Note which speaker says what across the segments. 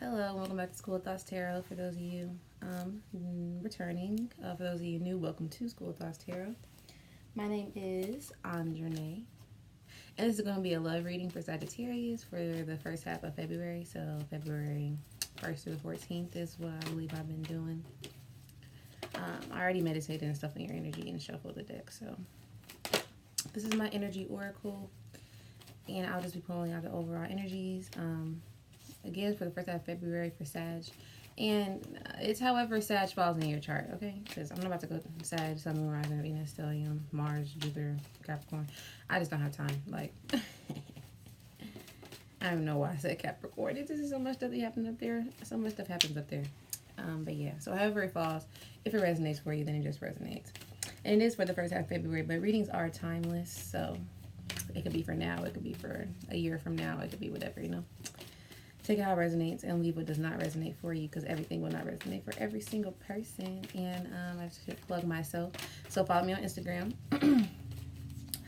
Speaker 1: Hello, welcome back to School of Thoughts Tarot. For those of you returning, for those of you new, welcome to School of Thoughts Tarot. My name is Andrane, and this is going to be a love reading for Sagittarius for the first half of February. So February 1st through the 14th is what I believe I've been doing. I already meditated and stuff on your energy and shuffled the deck. So this is my energy oracle, and I'll just be pulling out the overall energies. Again, for the first half of February for Sag. And it's however Sag falls in your chart, okay? Because I'm not about to go Sag, Sun, Moon, Rising, Venus, Stellium, Mars, Jupiter, Capricorn. I just don't have time. Like, I don't know why I said Capricorn. It's just so much stuff that happens up there. So much stuff happens up there. But yeah, so however it falls, if it resonates for you, then it just resonates. And it is for the first half of February, but readings are timeless. So it could be for now. It could be for a year from now. It could be whatever, you know? Take it how it resonates and leave what does not resonate for you, because everything will not resonate for every single person. And I should plug myself. So follow me on Instagram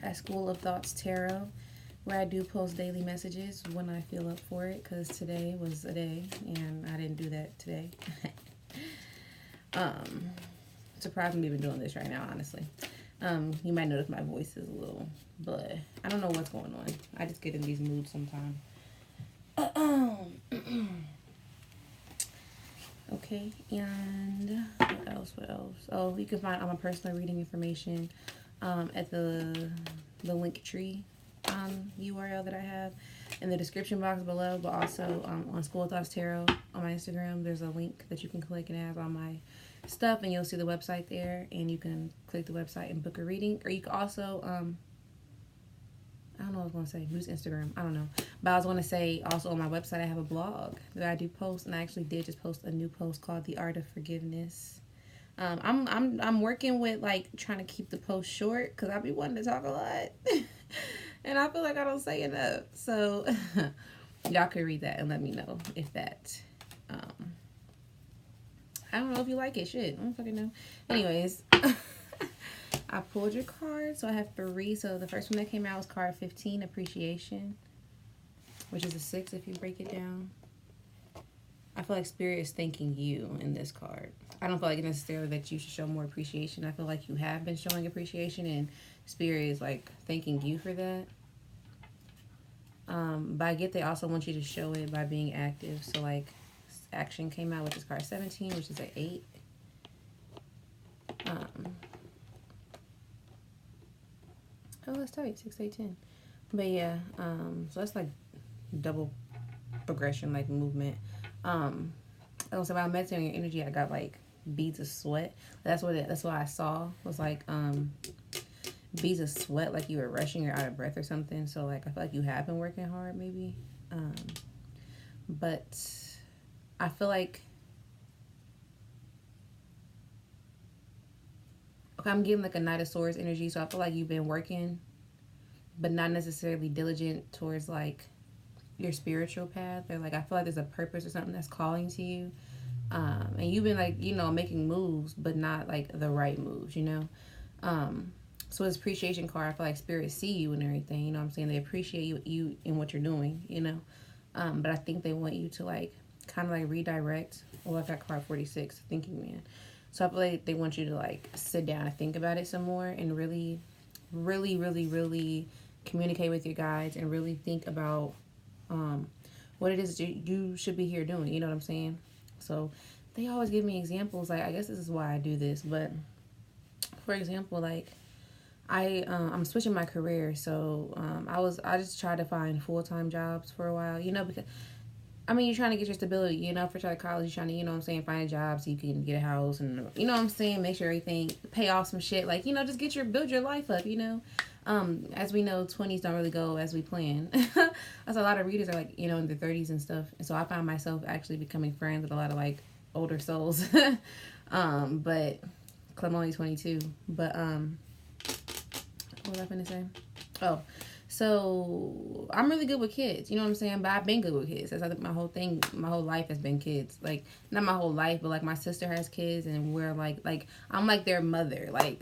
Speaker 1: at School of Thoughts Tarot, where I do post daily messages when I feel up for it, because today was a day and I didn't do that today. Surprised me even doing this right now, honestly. You might notice my voice is a little, but I don't know what's going on. I just get in these moods sometimes. Okay, and what else? Oh, you can find all my personal reading information at the link tree URL that I have in the description box below, but also on School of Thoughts Tarot on my Instagram. There's a link that you can click and have all my stuff, and you'll see the website there, and you can click the website and book a reading. Or you can also I don't know what I was going to say. Use Instagram. I don't know. But I was going to say also on my website I have a blog that I do post, and I actually did just post a new post called The Art of Forgiveness. I'm working with like trying to keep the post short, because I be wanting to talk a lot. And I feel like I don't say enough. So y'all can read that and let me know if that I don't know if you like it. Shit. I don't fucking know. Anyways, I pulled your card, so I have 3. So the first one that came out was card 15, Appreciation, which is a 6 if you break it down. I feel like Spirit is thanking you in this card. I don't feel like necessarily that you should show more appreciation. I feel like you have been showing appreciation, and Spirit is like thanking you for that. But I get they also want you to show it by being active. So like action came out, which is card 17, which is an 8. Oh, that's tight. 6, 8, 10. But yeah, so that's like double progression, like movement. Also, while I'm meditating on your energy, I got like beads of sweat. That's what I saw was like beads of sweat, like you were rushing or out of breath or something. So like I feel like you have been working hard, maybe. But I feel like I'm getting like a Knight of Swords energy, so I feel like you've been working, but not necessarily diligent towards like your spiritual path, or like I feel like there's a purpose or something that's calling to you, and you've been like, you know, making moves, but not like the right moves, you know. So this appreciation card, I feel like Spirit see you and everything, you know what I'm saying? They appreciate you in what you're doing, you know. But I think they want you to like kind of like redirect. Well, I got card 46, Thinking Man. So I feel like they want you to like sit down and think about it some more, and really, really, really, really communicate with your guides, and really think about what it is you should be here doing. You know what I'm saying? So they always give me examples. Like, I guess this is why I do this. But for example, like I'm switching my career. So I just tried to find full-time jobs for a while, you know, because I mean, you're trying to get your stability, you know, for college, you're trying to, you know what I'm saying, find a job so you can get a house and, you know what I'm saying, make sure everything, pay off some shit, like, you know, just build your life up, you know. As we know, 20s don't really go as we plan. That's a lot of readers are like, you know, in their 30s and stuff. And so I found myself actually becoming friends with a lot of like older souls. But, cause I'm only 22. But, what was I finna say? Oh, so I'm really good with kids, you know what I'm saying? But I've been good with kids. That's like my whole thing. My whole life has been kids. Like, not my whole life, but like my sister has kids, and we're like I'm like their mother. Like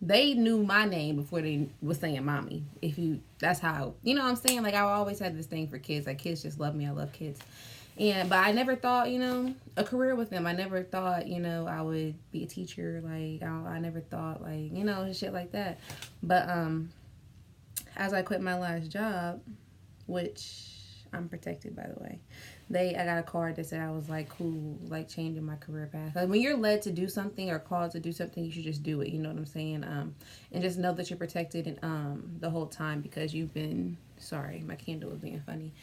Speaker 1: they knew my name before they was saying mommy. That's how, you know what I'm saying? Like, I always had this thing for kids. Like, kids just love me. I love kids. But I never thought, a career with them. I never thought, I would be a teacher. Like, I never thought, like, shit like that. But as I quit my last job, which I'm protected, by the way, I got a card that said I was, like, cool, like, changing my career path. Like, when you're led to do something or called to do something, you should just do it. You know what I'm saying? And just know that you're protected and the whole time, because you've been, sorry, my candle is being funny.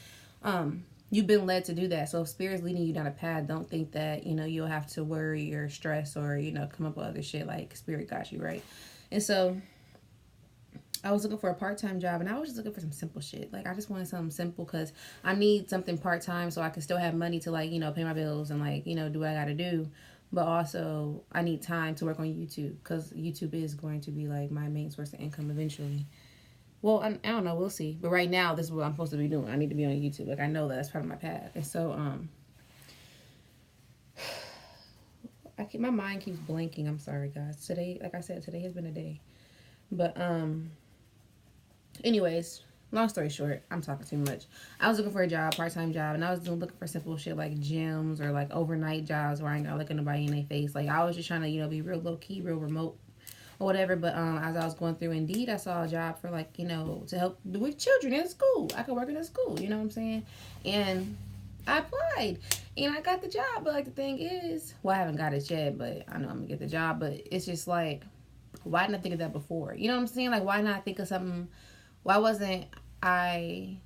Speaker 1: You've been led to do that. So if Spirit's leading you down a path, don't think that, you'll have to worry or stress or, come up with other shit. Like, Spirit got you, right? And so I was looking for a part-time job, and I was just looking for some simple shit. Like, I just wanted something simple because I need something part-time so I can still have money to, like, pay my bills and, like, do what I got to do. But also, I need time to work on YouTube, because YouTube is going to be, like, my main source of income eventually. Well, I don't know. We'll see. But right now, this is what I'm supposed to be doing. I need to be on YouTube. Like, I know that's part of my path. And so, my mind keeps blanking. I'm sorry, guys. Today, like I said, today has been a day. But, anyways, long story short, I'm talking too much. I was looking for a job, part-time job, and I was looking for simple shit like gyms or, like, overnight jobs where I ain't gotta look at nobody in their face. Like, I was just trying to, be real low-key, real remote, or whatever. But as I was going through Indeed, I saw a job for, like, to help with children in school. I could work in a school, you know what I'm saying? And I applied and I got the job. But, like, the thing is, well, I haven't got it yet, but I know I'm gonna get the job. But it's just like, why didn't I think of that before? You know what I'm saying? Like, why not think of something? Why wasn't I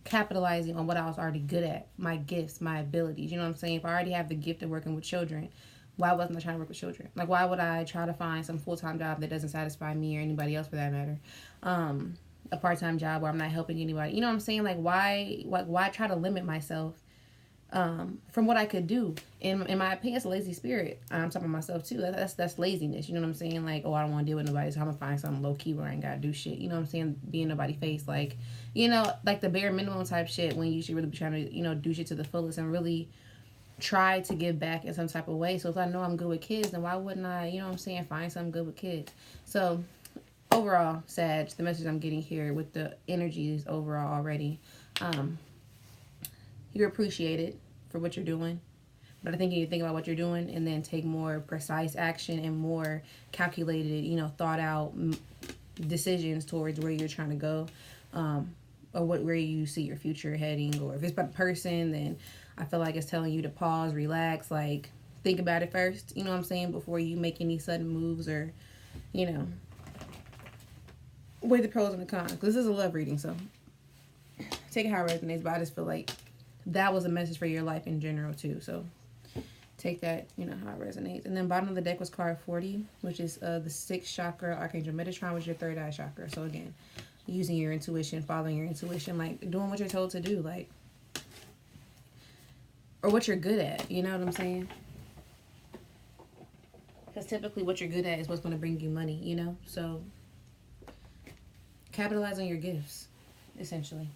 Speaker 1: capitalizing on what I was already good at, my gifts, my abilities? You know what I'm saying? If I already have the gift of working with children, why wasn't I trying to work with children? Like, why would I try to find some full-time job that doesn't satisfy me or anybody else for that matter? A part-time job where I'm not helping anybody. You know what I'm saying? Like, why try to limit myself from what I could do? In my opinion, it's a lazy spirit. I'm talking about myself too. That's laziness. You know what I'm saying? Like, oh, I don't want to deal with nobody, so I'm gonna find something low-key where I ain't gotta do shit. You know what I'm saying? Be in nobody's face. Like, like the bare minimum type shit, when you should really be trying to, do shit to the fullest and really try to give back in some type of way. So if I know I'm good with kids, then why wouldn't I, you know what I'm saying, find something good with kids? So overall, Sag, the message I'm getting here with the energies overall already, you're appreciated for what you're doing. But I think you need to think about what you're doing and then take more precise action and more calculated, thought out decisions towards where you're trying to go, or where you see your future heading. Or if it's about a person, then I feel like it's telling you to pause, relax, like, think about it first, you know what I'm saying, before you make any sudden moves or, weigh the pros and the cons. This is a love reading, so take it how it resonates, but I just feel like that was a message for your life in general, too. So take that, how it resonates. And then bottom of the deck was card 40, which is the 6th chakra, Archangel Metatron, which is your 3rd eye chakra. So, again, using your intuition, following your intuition, like, doing what you're told to do, like, or what you're good at, you know what I'm saying? Because typically what you're good at is what's going to bring you money, So capitalize on your gifts, essentially.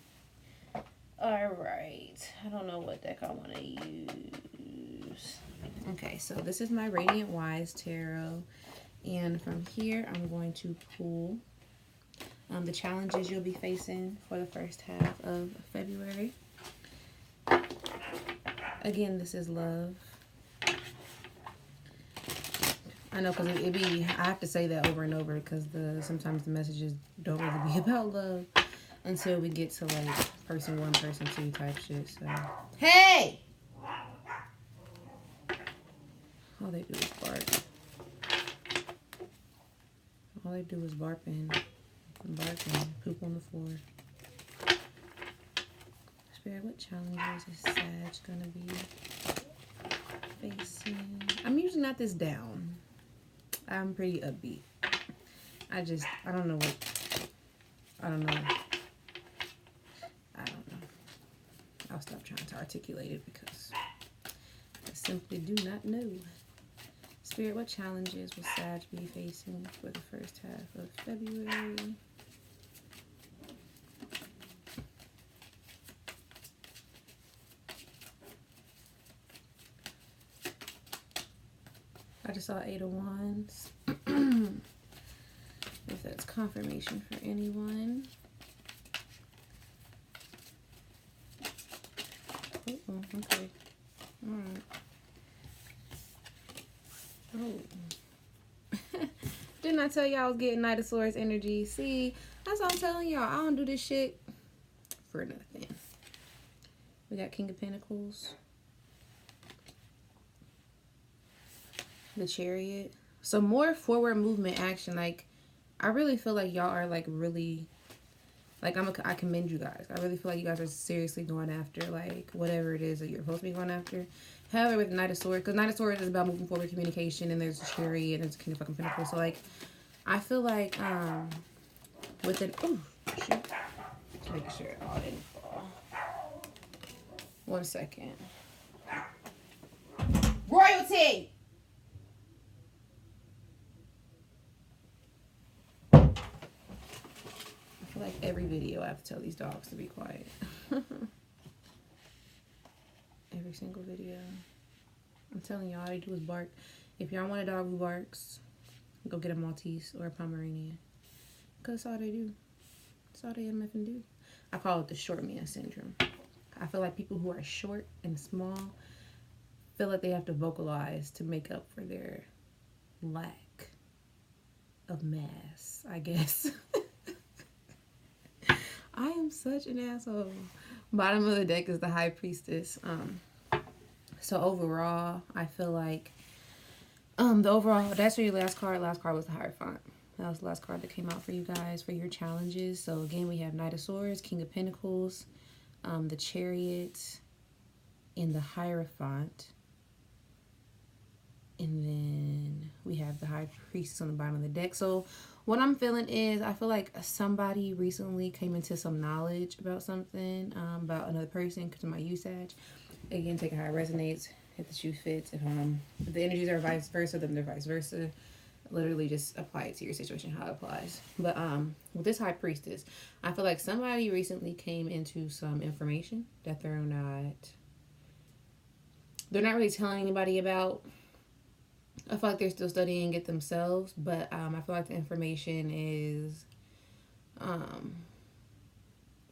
Speaker 1: All right. I don't know what deck I want to use. Okay, so this is my Radiant Wise Tarot. And from here, I'm going to pull the challenges you'll be facing for the first half of February. Again, this is love. I know, because I have to say that over and over, because sometimes the messages don't really be about love until we get to, like, person 1, person 2 type shit. So, hey! All they do is bark. All they do is barking, poop on the floor. Spirit, what challenges is Sag gonna be facing? I'm usually not this down. I'm pretty upbeat. I don't know. I don't know. I'll stop trying to articulate it because I simply do not know. Spirit, what challenges will Sag be facing for the first half of February? I just saw 8 of Wands. that's confirmation for anyone. Oh, okay. Alright. Oh. Didn't I tell y'all I was getting Knight of Swords energy? See, that's what I'm telling y'all. I don't do this shit for nothing. We got King of Pentacles. The Chariot. So more forward movement action. Like, I really feel like y'all are like really, like I commend you guys. I really feel like you guys are seriously going after like whatever it is that you're supposed to be going after. However, with the Knight of Swords, because Knight of Swords is about moving forward communication, and there's a Chariot and there's a King of fucking Pentacles. So like, I feel like with an shoot, make sure it all didn't fall. 1 second. Royalty. I feel like every video I have to tell these dogs to be quiet. Every single video. I'm telling y'all, all they do is bark. If y'all want a dog who barks, go get a Maltese or a Pomeranian. Because that's all they do. That's all they MFing do. I call it the short man syndrome. I feel like people who are short and small feel like they have to vocalize to make up for their lack of mass, I guess. I am such an asshole. Bottom of the deck is the High Priestess. So overall, I feel like that's your last card. Last card was the Hierophant. That was the last card that came out for you guys for your challenges. So again, we have Knight of Swords, King of Pentacles, the Chariot, and the Hierophant. And then we have the High Priestess on the bottom of the deck. So what I'm feeling is I feel like somebody recently came into some knowledge about something, about another person, because of my usage. Again, take it how it resonates. If the shoe fits. If the energies are vice versa, then they're vice versa. Literally just apply it to your situation, how it applies. But with this High Priestess, I feel like somebody recently came into some information that they're not really telling anybody about. I feel like they're still studying it themselves, but I feel like the information is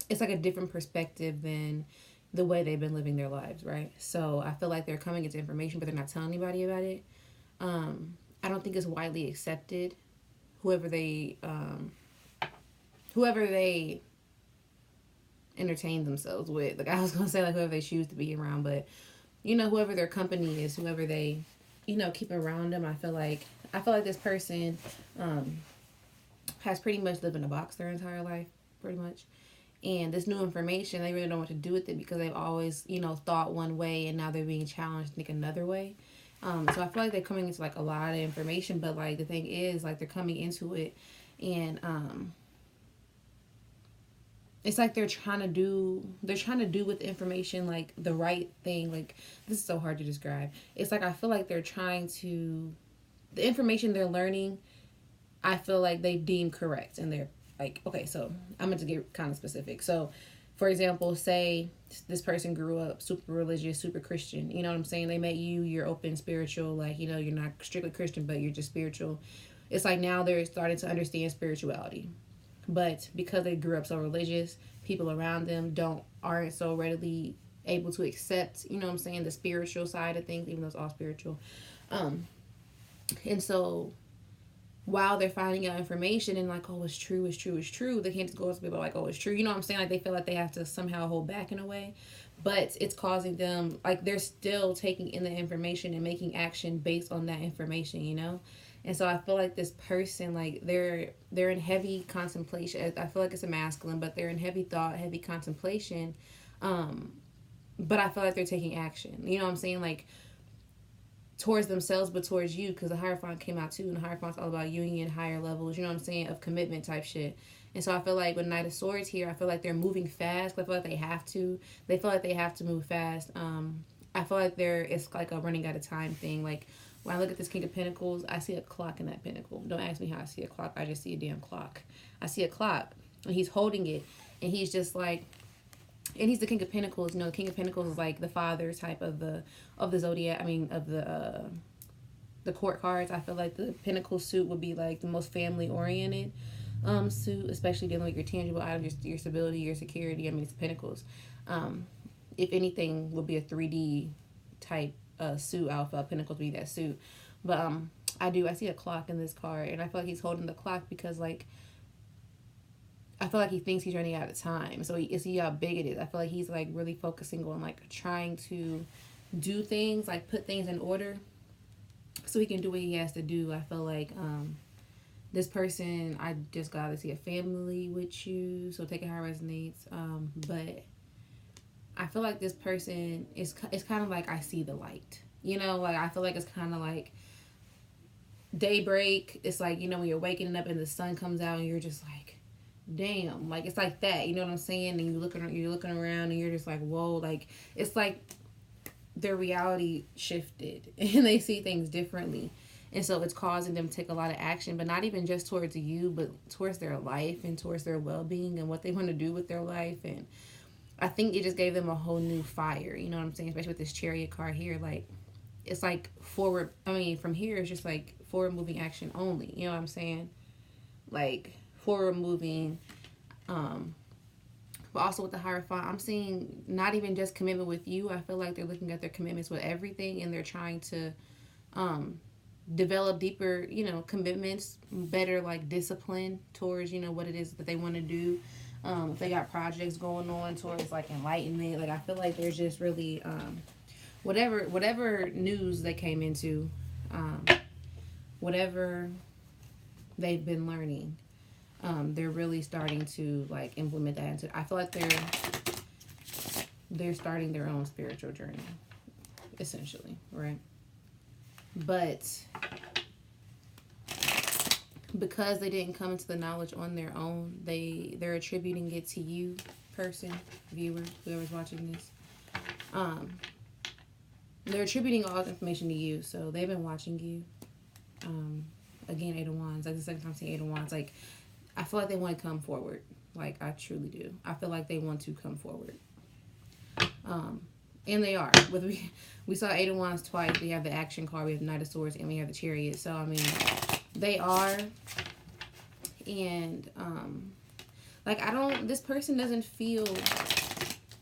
Speaker 1: it's like a different perspective than the way they've been living their lives, right? So I feel like they're coming into information, but they're not telling anybody about it. I don't think it's widely accepted. Whoever they entertain themselves with, like I was gonna say, like whoever they choose to be around, but you know, whoever their company is, whoever they, you know, keep around them. I feel like this person has pretty much lived in a box their entire life, pretty much. And this new information, they really don't know what to do with it because they've always, you know, thought one way and now they're being challenged to think another way. So I feel like they're coming into like a lot of information, but like the thing is, like they're coming into it and it's like they're trying to do with the information like the right thing. Like, this is so hard to describe. It's like I feel like they're trying to, the information they're learning, I feel like they deem correct, and they're like, okay, so I'm going to get kind of specific. So, for example, say this person grew up super religious, super Christian. You know what I'm saying? They met you, you're open, spiritual, like, you know, you're not strictly Christian, but you're just spiritual. It's like now they're starting to understand spirituality. But because they grew up so religious, people around them aren't so readily able to accept, you know what I'm saying, the spiritual side of things, even though it's all spiritual. And so while they're finding out information and like, oh, it's true, they can't just go up to people like, oh, it's true. You know what I'm saying? Like they feel like they have to somehow hold back in a way. But it's causing them, like they're still taking in the information and making action based on that information, you know? And so I feel like this person, like they're in heavy contemplation. I feel like it's a masculine, but they're in heavy thought, heavy contemplation. But I feel like they're taking action. You know what I'm saying? Like towards themselves, but towards you, because the Hierophant came out too, and the Hierophant's all about union, higher levels, you know what I'm saying, of commitment type shit. And so I feel like with Knight of Swords here, I feel like they're moving fast, but I feel like they have to. They feel like they have to move fast. I feel like it's like a running out of time thing. Like when I look at this King of Pentacles, I see a clock in that pentacle. Don't ask me how I see a clock. I just see a damn clock. I see a clock, and he's holding it, and he's just like, and he's the King of Pentacles. You know, the King of Pentacles is like the father type of the zodiac. I mean, of the court cards. I feel like the Pentacle suit would be like the most family oriented. suit, especially dealing with your tangible items, your stability, your security. I mean, it's Pentacles. If anything, will be a 3D type suit. Alpha Pentacles be that suit. But I see a clock in this card, and I feel like he's holding the clock because, like, I feel like he thinks he's running out of time. So you see how big it is. I feel like he's like really focusing on like trying to do things, like put things in order so he can do what he has to do. I feel like this person, I just got to see a family with you, so take it how it resonates. But I feel like this person is, it's kind of like I see the light. You know, like I feel like it's kind of like daybreak. It's like, you know, when you're waking up and the sun comes out and you're just like, damn, like it's like that, you know what I'm saying? And you're looking around and you're just like, whoa, like it's like their reality shifted and they see things differently, and so it's causing them to take a lot of action, but not even just towards you, but towards their life and towards their well-being and what they want to do with their life. And I think it just gave them a whole new fire, you know what I'm saying? Especially with this Chariot card here, like it's like forward, I mean from here it's just like forward moving action only, you know what I'm saying? Like forward moving, but also with the Hierophant, I'm seeing not even just commitment with you. I feel like they're looking at their commitments with everything, and they're trying to develop deeper, you know, commitments, better like discipline towards, you know, what it is that they want to do. If they got projects going on towards like enlightenment, like I feel like they're just really whatever news they came into, whatever they've been learning. They're really starting to like implement that into. I feel like they're starting their own spiritual journey, essentially, right? But because they didn't come into the knowledge on their own, they're attributing it to you, person, viewer, whoever's watching this. They're attributing all the information to you, so they've been watching you. Again, Eight of Wands, like the second time I'm seeing Eight of Wands, like I feel like they want to come forward. Like, I truly do. I feel like they want to come forward. And they are. We saw Eight of Wands twice. We have the action card, we have the Knight of Swords, and we have the Chariot. So, I mean, they are. And, like, this person doesn't feel,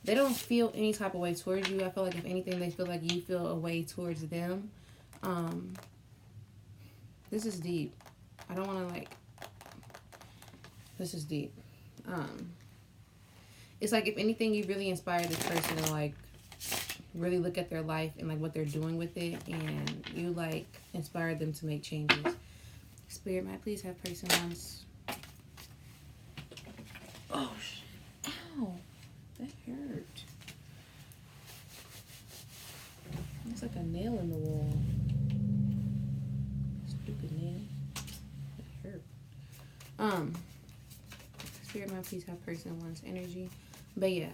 Speaker 1: they don't feel any type of way towards you. I feel like, if anything, they feel like you feel a way towards them. This is deep. I don't want to, like, this is deep. It's like, if anything, you really inspire this person to like really look at their life and like what they're doing with it, and you like inspire them to make changes. Spirit, might please have person once. Oh shit. Ow. That hurt. It's like a nail in the wall. Stupid nail. That hurt. Spirit, might please have person once energy. But yeah,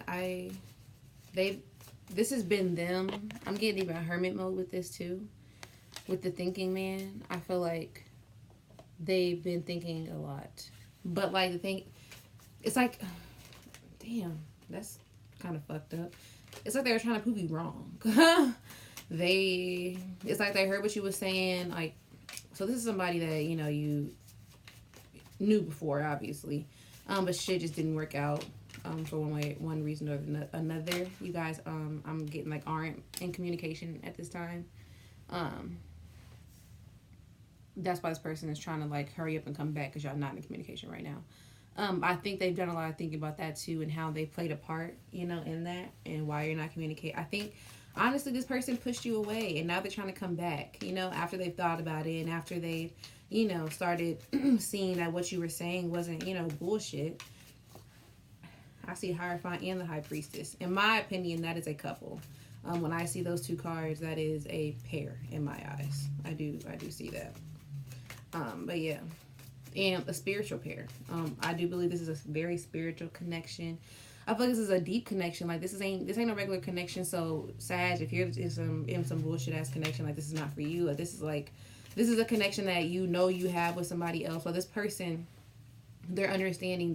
Speaker 1: this has been them. I'm getting even hermit mode with this too. With the thinking man, I feel like they've been thinking a lot. But like the thing, it's like, damn, that's kind of fucked up. It's like they were trying to prove you wrong. It's like they heard what you were saying. Like, so this is somebody that, you know, you knew before, obviously. But shit just didn't work out. For one reason or another. You guys, I'm getting like aren't in communication at this time. That's why this person is trying to like hurry up and come back, because y'all not in communication right now. I think they've done a lot of thinking about that too, and how they played a part, you know, in that, and why you're not communicating. I think honestly this person pushed you away, and now they're trying to come back, you know, after they've thought about it, and after they, you know, started seeing that what you were saying wasn't, you know, bullshit. I see Hierophant and the High Priestess. In my opinion, that is a couple. When I see those two cards, that is a pair in my eyes. I do see that. But yeah, and a spiritual pair. I do believe this is a very spiritual connection. I feel like this is a deep connection. Like this ain't no regular connection. So Sag, if you're in some bullshit ass connection, like this is not for you. Like this is a connection that you know you have with somebody else. Or this person, they're understanding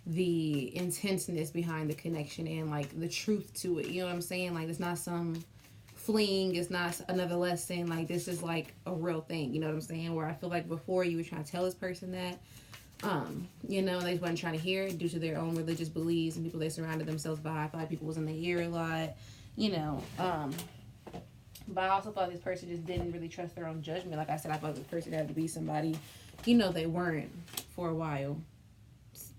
Speaker 1: the intenseness behind the connection and like the truth to it. You know what I'm saying? Like it's not some fling, it's not another lesson. Like this is like a real thing. You know what I'm saying? Where I feel like before you were trying to tell this person that, You know, they weren't trying to hear it due to their own religious beliefs and people they surrounded themselves by. I feel like people was in their ear a lot, you know. But I also thought this person just didn't really trust their own judgment. Like I said, I thought this person had to be somebody, you know, they weren't for a while.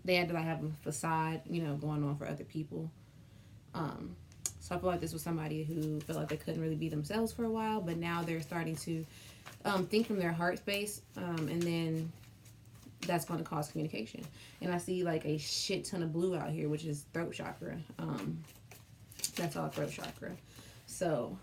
Speaker 1: They had to like have a facade, you know, going on for other people. So I feel like this was somebody who felt like they couldn't really be themselves for a while, but now they're starting to think from their heart space, and then that's going to cause communication. And I see like a shit ton of blue out here, which is throat chakra. That's all throat chakra. So,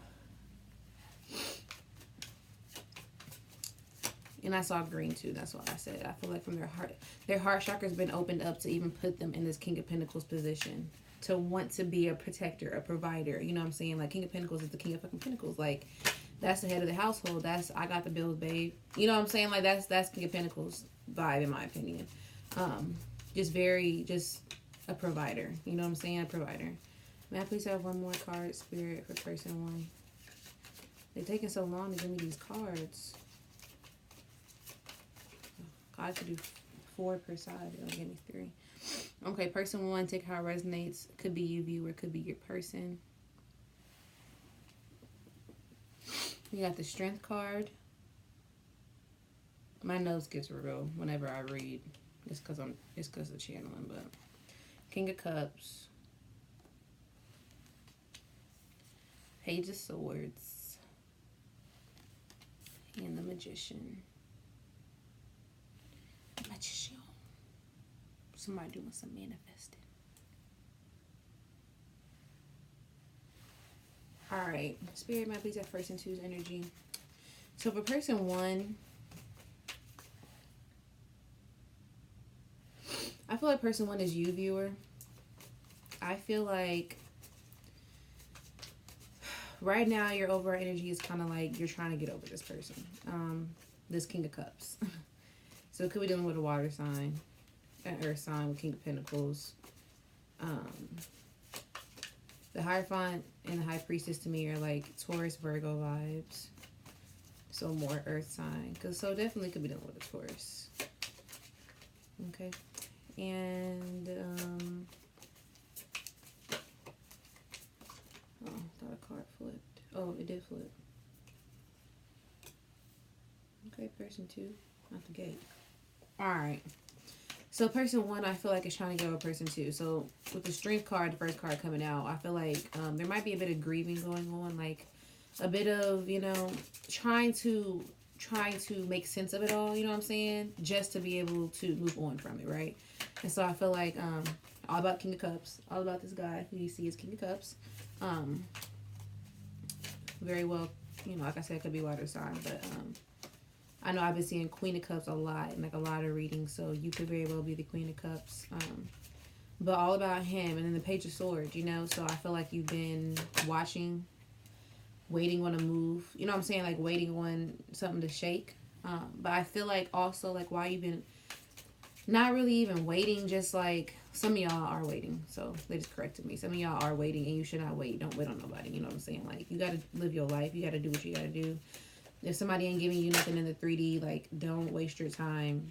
Speaker 1: and I saw green too. That's what I said. I feel like from their heart chakra's been opened up to even put them in this King of Pentacles position, to want to be a protector, a provider. You know what I'm saying? Like, King of Pentacles is the King of fucking Pentacles. Like, that's the head of the household. That's, I got the bills, babe. You know what I'm saying? Like, that's King of Pentacles vibe, in my opinion. Just a provider. You know what I'm saying? A provider. May I please have one more card, Spirit, for person one? They're taking so long to give me these cards. God could do 4 per side. It'll give me 3. Okay, person one, take how it resonates. Could be you, viewer. Could be your person. You got the Strength card. My nose gets real whenever I read. It's because of channeling, but King of Cups. Page of Swords. And the Magician. Magician. Somebody doing some manifesting. Alright. Spirit, might please have person two's energy. So for person one, I feel like person one is you, viewer. I feel like right now your overall energy is kind of like you're trying to get over this person. This King of Cups. So it could be dealing with a water sign, an earth sign with King of Pentacles. The Hierophant and the High Priestess to me are like Taurus, Virgo vibes. So more earth sign. So definitely could be dealing with a Taurus. Okay. And, oh, I thought a card flipped. Oh, it did flip. Okay, person two, out the gate. Alright. So person one, I feel like is trying to get over person two. So with the Strength card, the first card coming out, I feel like there might be a bit of grieving going on. Like a bit of, you know, trying to make sense of it all, you know what I'm saying? Just to be able to move on from it, right? And so I feel like all about King of Cups, all about this guy who you see is King of Cups. Very well, you know, like I said, it could be water sign, but I know I've been seeing Queen of Cups a lot in like a lot of readings, so you could very well be the Queen of Cups. But all about him, and then the Page of Swords, you know, so I feel like you've been watching, waiting on a move, you know what I'm saying, like waiting on something to shake. But I feel like also like why you've been not really even waiting, just like some of y'all are waiting. So they just corrected me. Some of y'all are waiting, and you should not wait. Don't wait on nobody. You know what I'm saying? Like, you got to live your life. You got to do what you got to do. If somebody ain't giving you nothing in the 3D, like, don't waste your time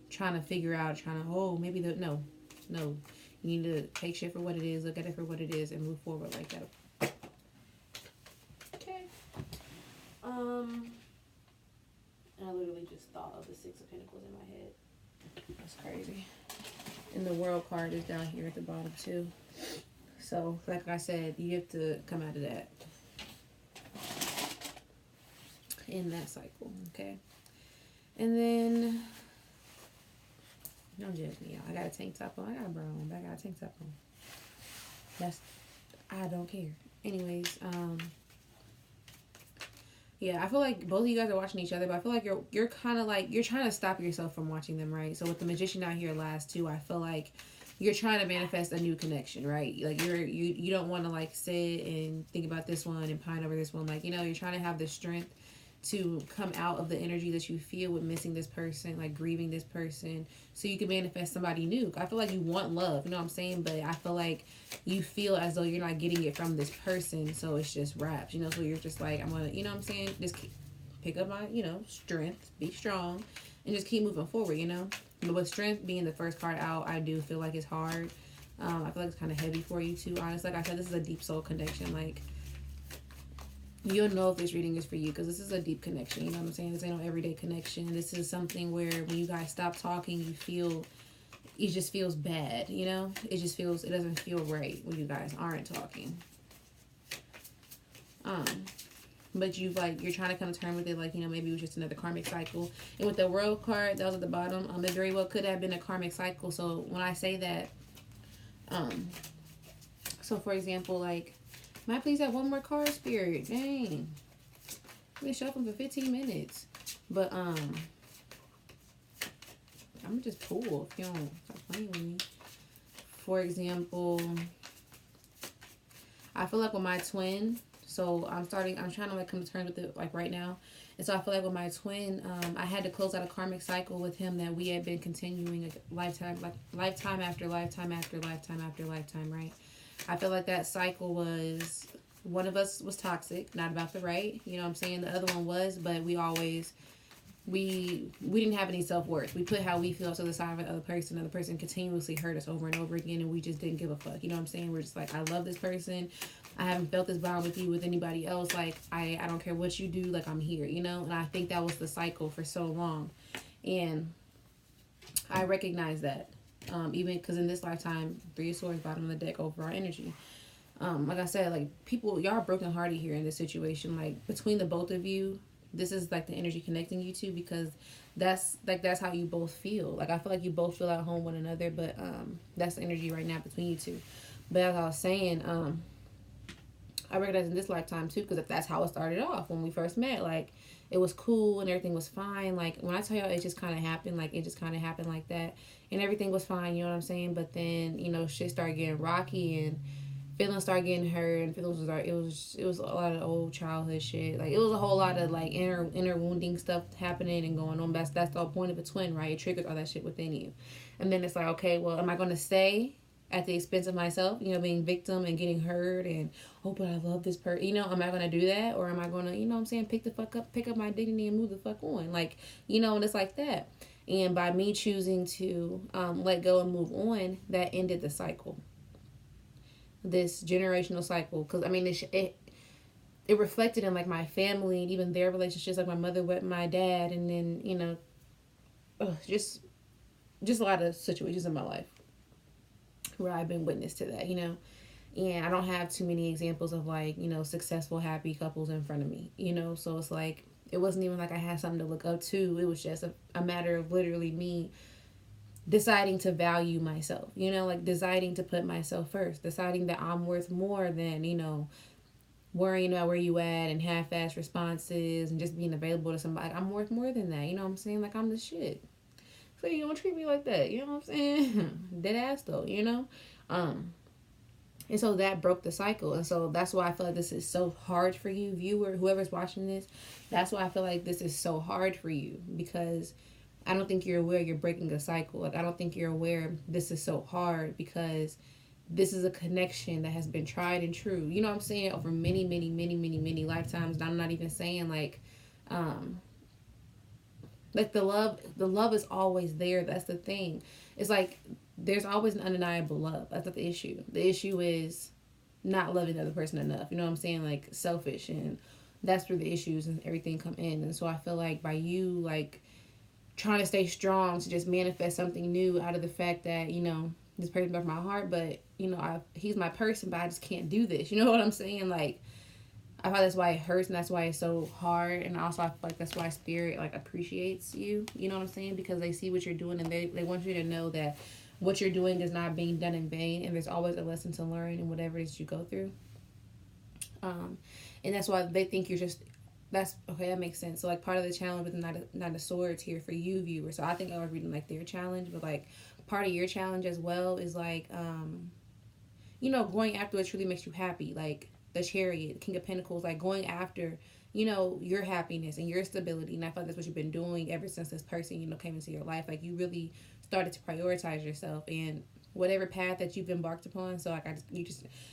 Speaker 1: trying to figure out, oh, maybe no. You need to take shit for what it is, look at it for what it is, and move forward like that. Okay. I literally just thought of the Six of Pentacles in my head. That's crazy. And the World card is down here at the bottom too. So, like I said, you have to come out of that in that cycle, okay? And then, don't judge me, y'all. I got a tank top on. I got a bra on, but I got a tank top on. I don't care. Anyways, yeah, I feel like both of you guys are watching each other, but I feel like you're kind of like, you're trying to stop yourself from watching them, right? So with the Magician out here last too, I feel like you're trying to manifest a new connection, right? Like you don't want to like sit and think about this one and pine over this one. Like, you know, you're trying to have the strength to come out of the energy that you feel with missing this person, like grieving this person, so you can manifest somebody new. I feel like you want love, you know what I'm saying? But I feel like you feel as though you're not getting it from this person, so it's just wraps, you know? So you're just like, I'm gonna, you know what I'm saying? Just pick up my, you know, strength, be strong, and just keep moving forward, you know? with strength being the first card out, I do feel like it's hard. I feel like it's kind of heavy for you too, honestly. Like I said, this is a deep soul connection. Like, you'll know if this reading is for you because this is a deep connection. You know what I'm saying? This ain't no everyday connection. This is something where when you guys stop talking, you feel, it just feels bad, you know? It just feels, it doesn't feel right when you guys aren't talking. But you're trying to come to terms with it, like, you know, maybe it was just another karmic cycle. And with the World card that was at the bottom, it very well could have been a karmic cycle. So when I say that, so for example, like, might I please have one more card, Spirit? Dang. I've been shuffling for 15 minutes. But, I'm gonna just pull if you don't stop playing with me. For example, I feel like with my twin, so I'm trying to like come to terms with it like right now. And so I feel like with my twin, I had to close out a karmic cycle with him that we had been continuing a lifetime after lifetime after lifetime after lifetime, right? I feel like that cycle was, one of us was toxic, not about the right, you know what I'm saying? The other one was, but we always, we didn't have any self-worth. We put how we feel to the side of the other person. The other person continuously hurt us over and over again, and we just didn't give a fuck. You know what I'm saying? We're just like, I love this person. I haven't felt this bond with you with anybody else. Like, I don't care what you do. Like, I'm here, you know? And I think that was the cycle for so long. And I recognize that. Even because in this lifetime, 3 of Swords, bottom of the deck, overall energy. Like I said, like, people, y'all are brokenhearted here in this situation. Like, between the both of you, this is like the energy connecting you two, because that's how you both feel. Like, I feel like you both feel at home with one another, but that's the energy right now between you two. But as I was saying, I recognize in this lifetime too, because that's how it started off when we first met. Like, it was cool and everything was fine. Like, when I tell y'all it just kind of happened, like, it just kind of happened like that, and everything was fine, you know what I'm saying? But then, you know, shit started getting rocky and feelings started getting hurt, and feelings was it was a lot of old childhood shit. Like, it was a whole lot of like inner wounding stuff happening and going on. That's the whole point of a twin, right? It triggers all that shit within you. And then it's like, okay, well, am I going to stay at the expense of myself, you know, being victim and getting hurt and, oh, but I love this person, you know? Am I going to do that? Or am I going to, you know what I'm saying, pick up my dignity and move the fuck on? Like, you know, and it's like that. And by me choosing to let go and move on, that ended the cycle, this generational cycle. Because I mean, it reflected in like my family and even their relationships, like my mother with my dad, and then, you know, just a lot of situations in my life where I've been witness to that, you know. And I don't have too many examples of like, you know, successful, happy couples in front of me, you know. So it's like, it wasn't even like I had something to look up to. It was just a matter of literally me deciding to value myself, you know, like deciding to put myself first, deciding that I'm worth more than, you know, worrying about where you at and half-ass responses and just being available to somebody. I'm worth more than that, you know what I'm saying? Like, I'm the shit. So you don't treat me like that, you know what I'm saying? Dead ass though, you know? And so that broke the cycle. And so that's why I feel like this is so hard for you, viewer, whoever's watching this. That's why I feel like this is so hard for you, because I don't think you're aware you're breaking a cycle. Like, I don't think you're aware this is so hard, because this is a connection that has been tried and true. You know what I'm saying? Over many, many, many, many, many lifetimes. And I'm not even saying like the love is always there. That's the thing. It's like there's always an undeniable love. That's not the issue. The issue is not loving the other person enough. You know what I'm saying? Like, selfish, and that's where the issues and everything come in. And so I feel like by you like trying to stay strong to just manifest something new out of the fact that, you know, this person broke my heart, but, you know, he's my person, but I just can't do this. You know what I'm saying? Like, I feel that's why it hurts, and that's why it's so hard. And also I feel like that's why Spirit like appreciates you. You know what I'm saying? Because they see what you're doing, and they want you to know that what you're doing is not being done in vain, and there's always a lesson to learn in whatever it is you go through. And that's why they think you're just, that's okay, that makes sense. So like, part of the challenge with not a swords here for you viewers. So I think I was reading like their challenge, but like part of your challenge as well is like you know, going after what truly makes you happy, like the Chariot, King of Pentacles, like going after, you know, your happiness and your stability. And I feel like that's what you've been doing ever since this person, you know, came into your life. Like, you really started to prioritize yourself and whatever path that you've embarked upon. So like,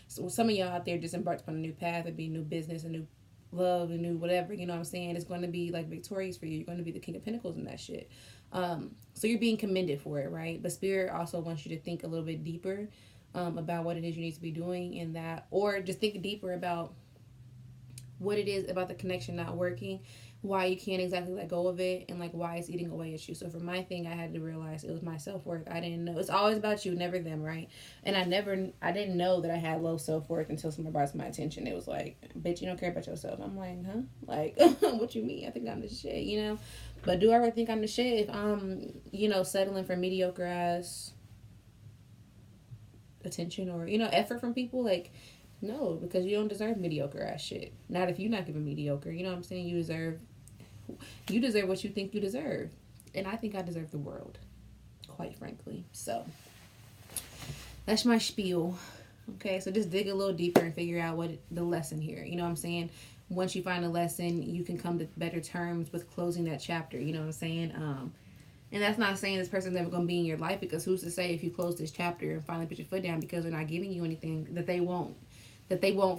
Speaker 1: so some of y'all out there just embarked upon a new path. It'd be a new business, a new love, a new whatever, you know what I'm saying, it's going to be like victorious for you. You're going to be the King of Pentacles in that shit. So you're being commended for it, right? But Spirit also wants you to think a little bit deeper about what it is you need to be doing in that, or just think deeper about what it is about the connection not working, why you can't exactly let go of it, and like why it's eating away at you. So for my thing, I had to realize it was my self-worth. I didn't know. It's always about you, never them, right? And I didn't know that I had low self-worth until someone brought it to my attention. It was like, bitch, you don't care about yourself. I'm like, huh? Like, what you mean? I think I'm the shit, you know? But do I ever think I'm the shit if I'm, you know, settling for mediocre ass attention or, you know, effort from people? Like, no, because you don't deserve mediocre ass shit. Not if you're not giving mediocre. You know what I'm saying? You deserve what you think you deserve. And I think I deserve the world, quite frankly. So that's my spiel. Okay, so just dig a little deeper and figure out what the lesson here. You know what I'm saying? Once you find a lesson, you can come to better terms with closing that chapter. You know what I'm saying? And that's not saying this person's never going to be in your life, because who's to say if you close this chapter and finally put your foot down because they're not giving you anything, that they won't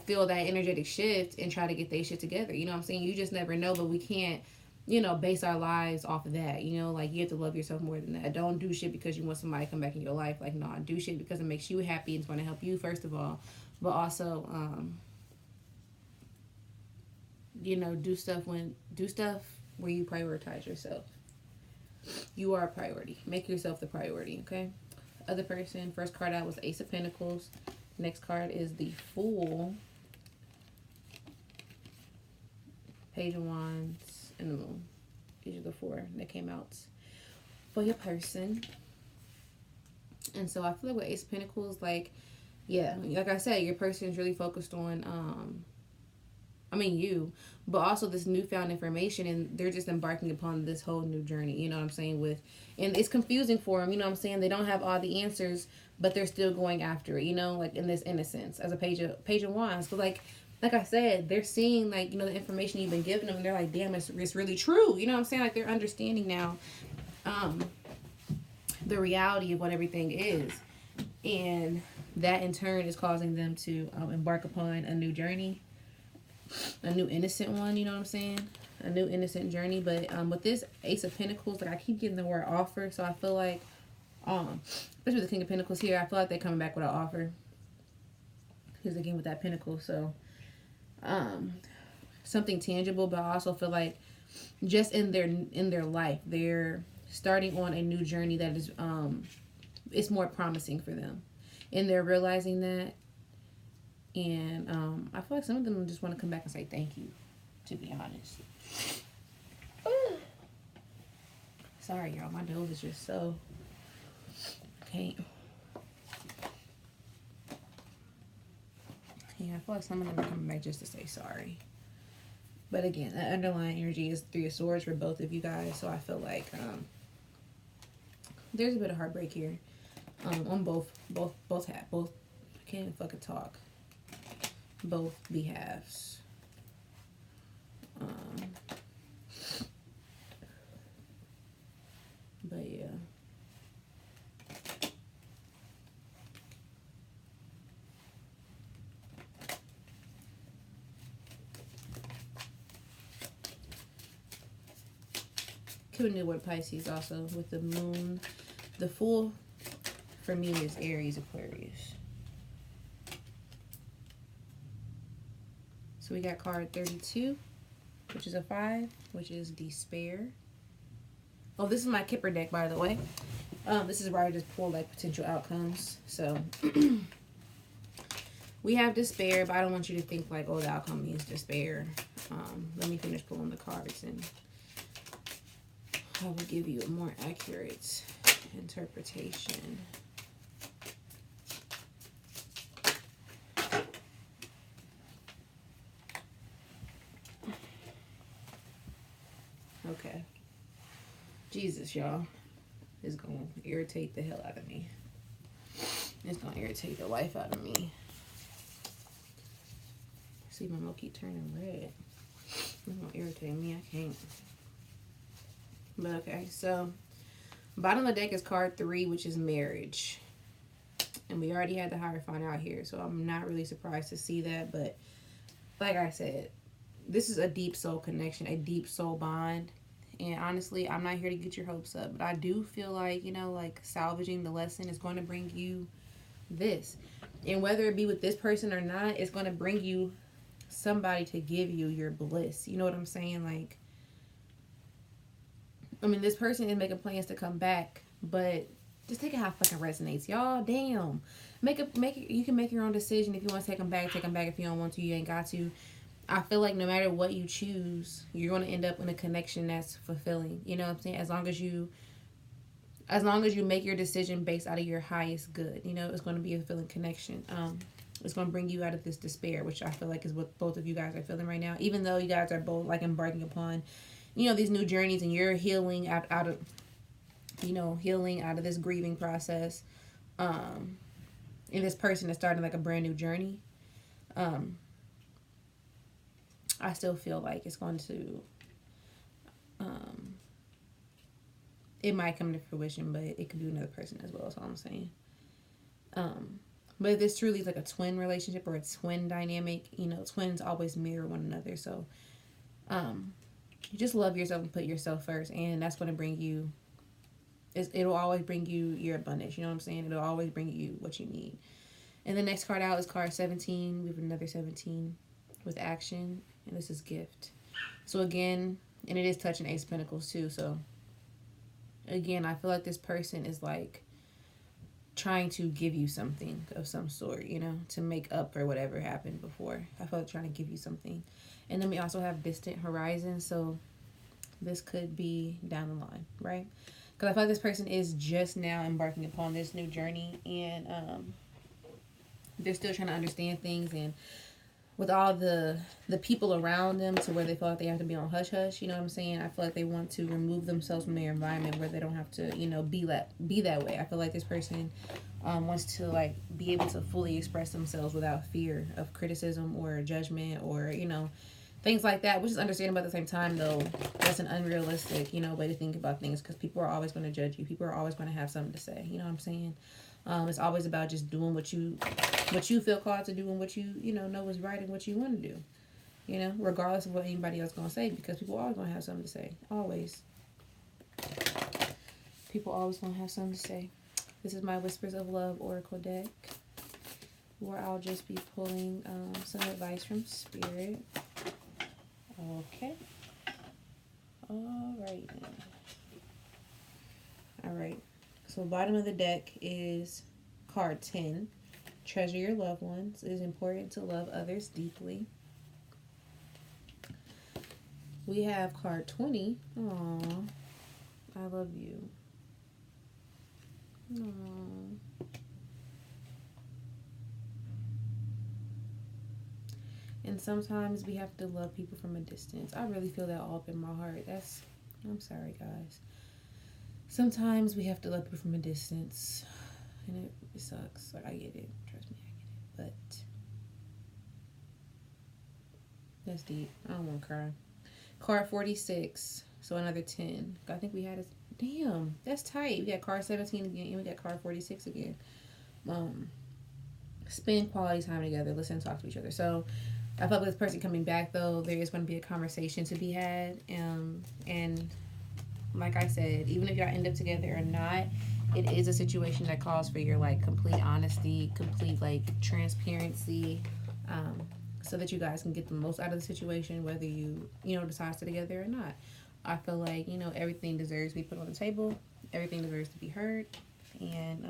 Speaker 1: feel that energetic shift and try to get their shit together. You know what I'm saying? You just never know, but we can't, you know, base our lives off of that. You know, like, you have to love yourself more than that. Don't do shit because you want somebody to come back in your life. Like, no, do shit because it makes you happy and it's going to help you, first of all. But also, you know, do stuff where you prioritize yourself. You are a priority. Make yourself the priority, okay? Other person, first card out was Ace of Pentacles. Next card is the Fool, Page of Wands, and the Moon. These are the four that came out for your person. And so I feel like with Ace of Pentacles, like, yeah, like I said, your person is really focused on, you, but also this newfound information, and they're just embarking upon this whole new journey, you know what I'm saying, and it's confusing for them, you know what I'm saying, they don't have all the answers, but they're still going after it, you know, like in this innocence, as a page of wands, but like I said, they're seeing, like, you know, the information you've been giving them, and they're like, damn, it's really true, you know what I'm saying, like, they're understanding now, the reality of what everything is, and that in turn is causing them to embark upon a new journey, a new innocent one, you know what I'm saying? A new innocent journey. But with this Ace of Pentacles, like, I keep getting the word offer, so I feel like, especially the King of Pentacles here, I feel like they're coming back with an offer. Because again, with that Pentacle, so something tangible, but I also feel like just in their life, they're starting on a new journey that is it's more promising for them, and they're realizing that. And I feel like some of them just want to come back and say thank you, to be honest. Sorry, y'all. My nose is just so... Okay. Yeah, I feel like some of them are coming back just to say sorry. But again, that underlying energy is Three of Swords for both of you guys. So I feel like there's a bit of heartbreak here. On both. I can't even fucking talk. Both behalves. But yeah. Could have knew what Pisces also with the Moon. The Fool for me is Aries, Aquarius. So we got card 32, which is a 5, which is Despair. Oh, this is my Kipper deck, by the way. This is where I just pull like potential outcomes. So we have Despair, but I don't want you to think like, oh, the outcome means despair. Let me finish pulling the cards, and I will give you a more accurate interpretation. Okay. Jesus, y'all. It's going to irritate the hell out of me. It's going to irritate the life out of me. See, my mouth keep turning red. It's going to irritate me. I can't. But okay, so bottom of the deck is card 3, which is marriage. And we already had the Hierophant out here, so I'm not really surprised to see that. But like I said, this is a deep soul connection, a deep soul bond. And honestly, I'm not here to get your hopes up, but I do feel like, you know, like salvaging the lesson is going to bring you this. And whether it be with this person or not, it's going to bring you somebody to give you your bliss. You know what I'm saying? Like, I mean, this person is making plans to come back, but just take it how it fucking resonates, y'all. Damn, make it. You can make your own decision. If you want to take them back, take them back. If you don't want to, you ain't got to. I feel like no matter what you choose, you're going to end up in a connection that's fulfilling. You know what I'm saying? As long as you make your decision based out of your highest good, you know, it's going to be a fulfilling connection. It's going to bring you out of this despair, which I feel like is what both of you guys are feeling right now. Even though you guys are both like embarking upon, you know, these new journeys, and you're healing out of, you know, healing out of this grieving process. And this person is starting like a brand new journey. I still feel like it's going to, it might come to fruition, but it could be another person as well. That's all I'm saying. But if this truly is like a twin relationship or a twin dynamic, you know, twins always mirror one another. So, you just love yourself and put yourself first, and that's going to bring you, it'll always bring you your abundance. You know what I'm saying? It'll always bring you what you need. And the next card out is card 17. We have another 17 with action, and this is gift. So again, and it is touching Ace of Pentacles too. So again, I feel like this person is like trying to give you something of some sort, you know, to make up for whatever happened before. I feel like trying to give you something. And then we also have distant horizon. So this could be down the line, right? Because I feel like this person is just now embarking upon this new journey, and they're still trying to understand things, and with all the people around them to where they feel like they have to be on hush hush, you know what I'm saying? I feel like they want to remove themselves from their environment where they don't have to, you know, be that way. I feel like this person wants to like be able to fully express themselves without fear of criticism or judgment or, you know, things like that, which is understandable. At the same time, though, that's an unrealistic, you know, way to think about things, because people are always going to judge you. People are always going to have something to say. You know what I'm saying? It's always about just doing what you feel called to do, and what you know is right, and what you want to do. You know, regardless of what anybody else is going to say, because people are always going to have something to say. Always. People always going to have something to say. This is my Whispers of Love Oracle deck, where I'll just be pulling some advice from Spirit. Okay. Alright then. Alright. So bottom of the deck is card 10. Treasure your loved ones. It is important to love others deeply. We have card 20. Aww. I love you. Aww. And sometimes we have to love people from a distance. I really feel that all up in my heart. I'm sorry, guys. Sometimes we have to love people from a distance, and it sucks. Like, I get it. Trust me, I get it. But that's deep. I don't want to cry. Card 46. So another 10. I think we had a... Damn, that's tight. We got card 17 again, and we got card 46 again. Spend quality time together. Listen and talk to each other. So I felt with this person coming back, though, there is going to be a conversation to be had. And like I said, even if y'all end up together or not, it is a situation that calls for your like complete honesty, complete like transparency, so that you guys can get the most out of the situation, whether you know, decide to stay together or not. I feel like, you know, everything deserves to be put on the table. Everything deserves to be heard. And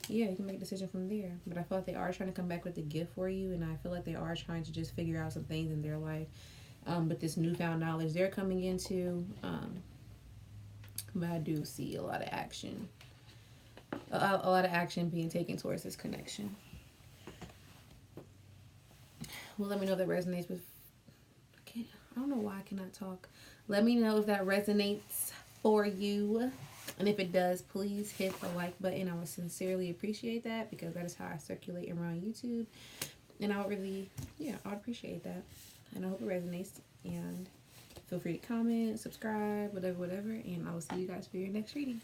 Speaker 1: yeah, you can make a decision from there. But I feel like they are trying to come back with a gift for you, and I feel like they are trying to just figure out some things in their life. But this newfound knowledge they're coming into, but I do see a lot of action. A lot of action being taken towards this connection. Well, let me know if that resonates with... I don't know why I cannot talk. Let me know if that resonates for you. And if it does, please hit the like button. I would sincerely appreciate that, because that is how I circulate around YouTube. And I would really, I would appreciate that. And I hope it resonates. And feel free to comment, subscribe, whatever. And I will see you guys for your next reading.